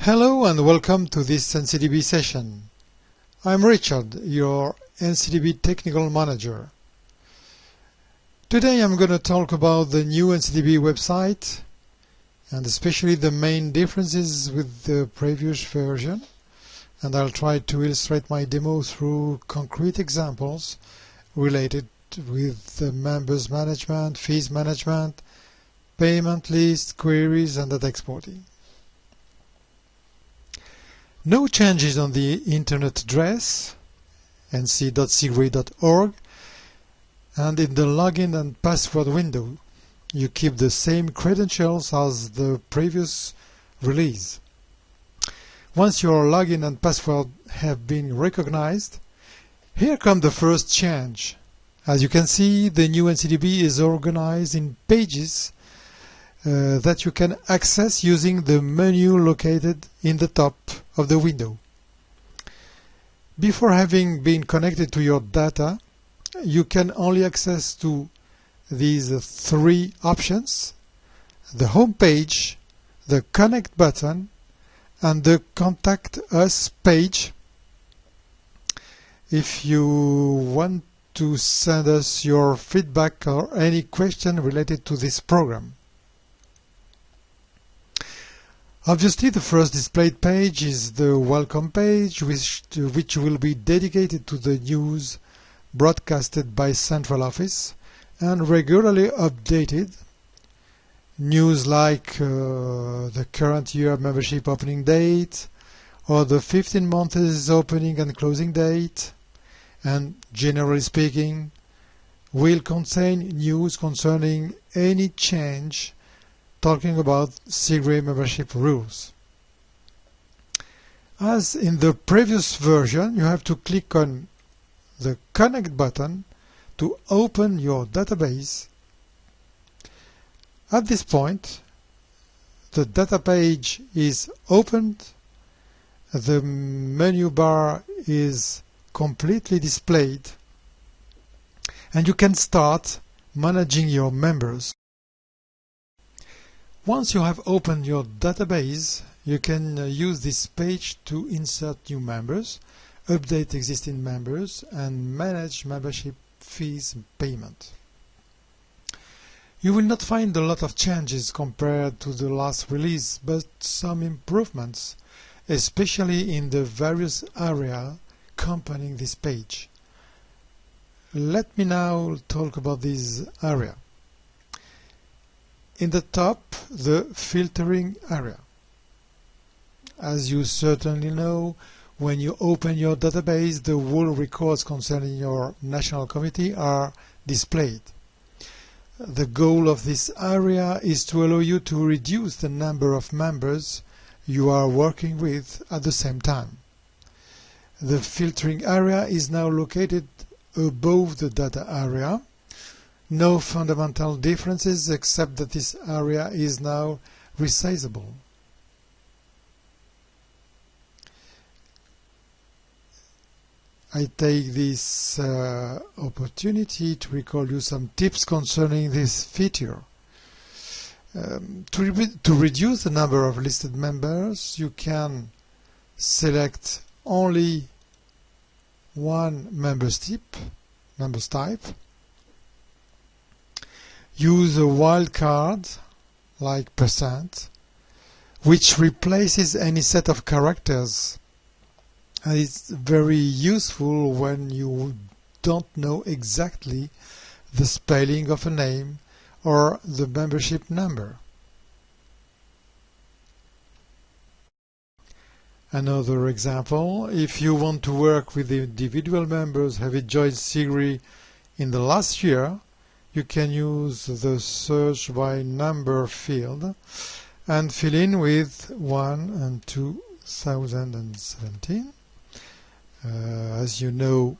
Hello and welcome to this Ncdb session. I'm Richard, your Ncdb Technical Manager. Today I'm going to talk about the new Ncdb website and especially the main differences with the previous version, and I'll try to illustrate my demo through concrete examples related with the members management, fees management, payment list, queries and data exporting. No changes on the internet address nc.cigre.org, and in the login and password window you keep the same credentials as the previous release. Once your login and password have been recognized, here comes the first change. As you can see, the new Ncdb is organized in pages that you can access using the menu located in the top of the window. Before having been connected to your data, you can only access to these three options: the home page, the connect button, and the contact us page if you want to send us your feedback or any question related to this program. Obviously, the first displayed page is the welcome page, which will be dedicated to the news broadcasted by Central Office and regularly updated. News like the current year membership opening date, or the 15 months opening and closing date, and generally speaking, will contain news concerning any change talking about Cigre membership rules. As in the previous version, you have to click on the Connect button to open your database. At this point, the data page is opened, the menu bar is completely displayed, and you can start managing your members. Once you have opened your database, you can use this page to insert new members, update existing members, and manage membership fees and payment. You will not find a lot of changes compared to the last release, but some improvements, especially in the various areas accompanying this page. Let me now talk about this area. In the top, the filtering area. As you certainly know, when you open your database, the whole records concerning your national committee are displayed. The goal of this area is to allow you to reduce the number of members you are working with at the same time. The filtering area is now located above the data area. No fundamental differences except that this area is now resizable. I take this opportunity to recall you some tips concerning this feature. To reduce the number of listed members, you can select only one members type. Use a wildcard like %, which replaces any set of characters, and it's very useful when you don't know exactly the spelling of a name or the membership number. Another example: if you want to work with the individual members having joined Cigre in the last year, you can use the search by number field and fill in with 1 and 2017. As you know,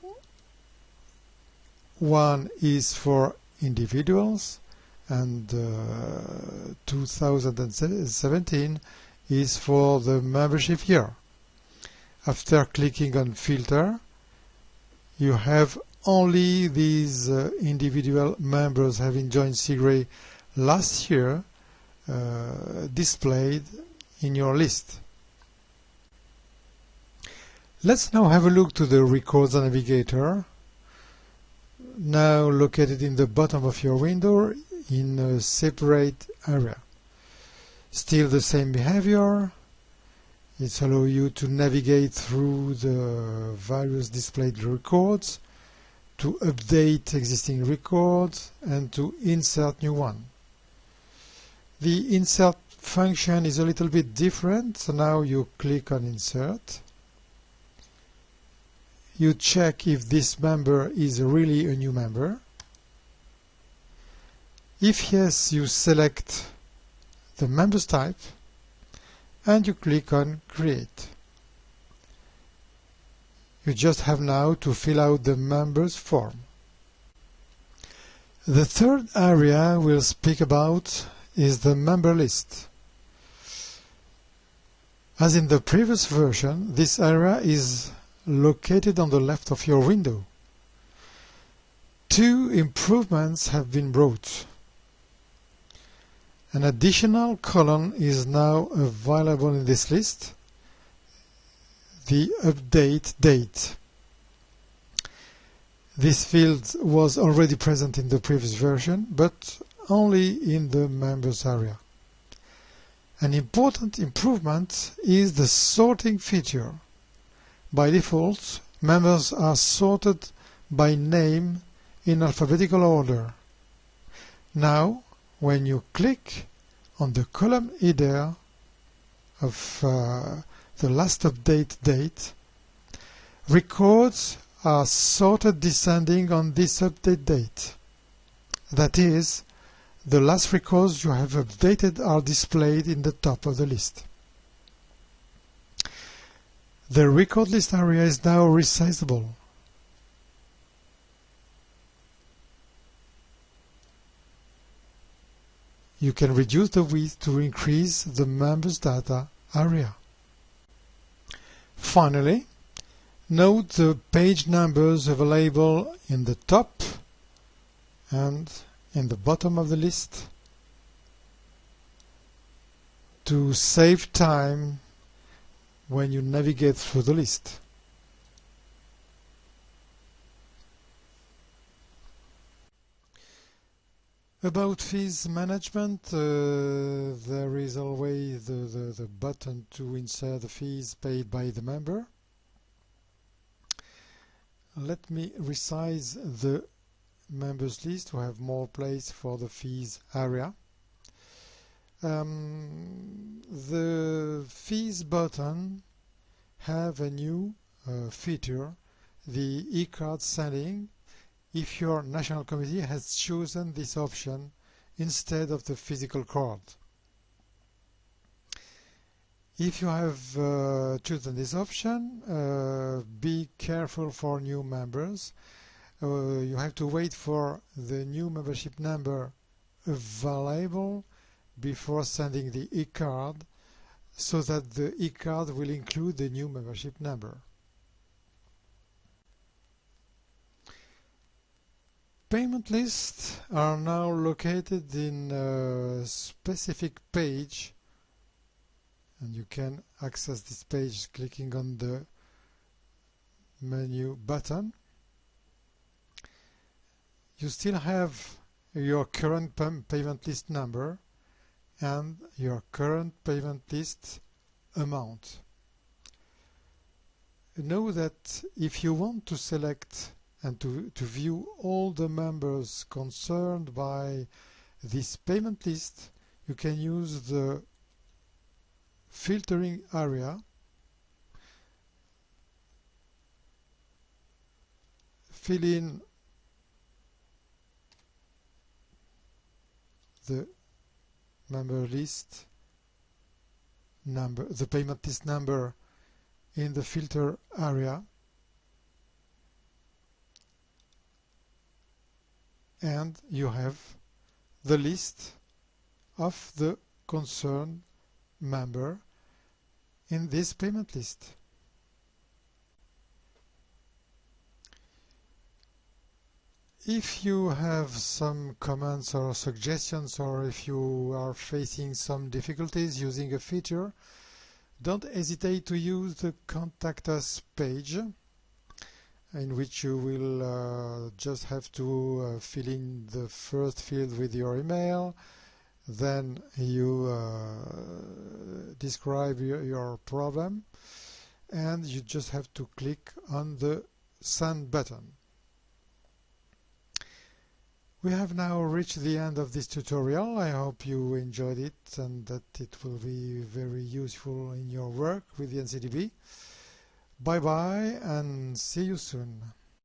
1 is for individuals and 2017 is for the membership year. After clicking on Filter, you have only these individual members having joined Cigre last year displayed in your list. Let's now have a look to the Records Navigator, now located in the bottom of your window in a separate area. Still the same behavior. It allows you to navigate through the various displayed records, to update existing records, and to insert new one. The insert function is a little bit different, so now you click on Insert. You check if this member is really a new member. If yes, you select the members type and you click on Create. You just have now to fill out the members form. The third area we'll speak about is the member list. As in the previous version, this area is located on the left of your window. Two improvements have been brought. An additional column is now available in this list, the update date. This field was already present in the previous version, but only in the members area. An important improvement is the sorting feature. By default, members are sorted by name in alphabetical order. Now, when you click on the column header of the last update date, records are sorted descending on this update date. That is, the last records you have updated are displayed in the top of the list. The record list area is now resizable. You can reduce the width to increase the members data area. Finally, note the page numbers available in the top and in the bottom of the list. To save time when you navigate through the list. About fees management, there is always the button to insert the fees paid by the member. Let me resize the members list to have more place for the fees area. The fees button have a new feature, the e-card sending, if your national committee has chosen this option instead of the physical card. If you have chosen this option, be careful for new members. You have to wait for the new membership number available before sending the e-card, so that the e-card will include the new membership number. Payment lists are now located in a specific page, and you can access this page clicking on the menu button. You still have your current payment list number and your current payment list amount. Know that if you want to select and to view all the members concerned by this payment list, you can use the filtering area. Fill in the member list number, the payment list number in the filter area, and you have the list of the concerned member in this payment list. If you have some comments or suggestions, or if you are facing some difficulties using a feature, Don't hesitate to use the Contact Us page, in which you will just have to fill in the first field with your email. Then you describe your problem, and you just have to click on the Send button. We have now reached the end of this tutorial. I hope you enjoyed it and that it will be very useful in your work with the Ncdb. Bye bye and see you soon.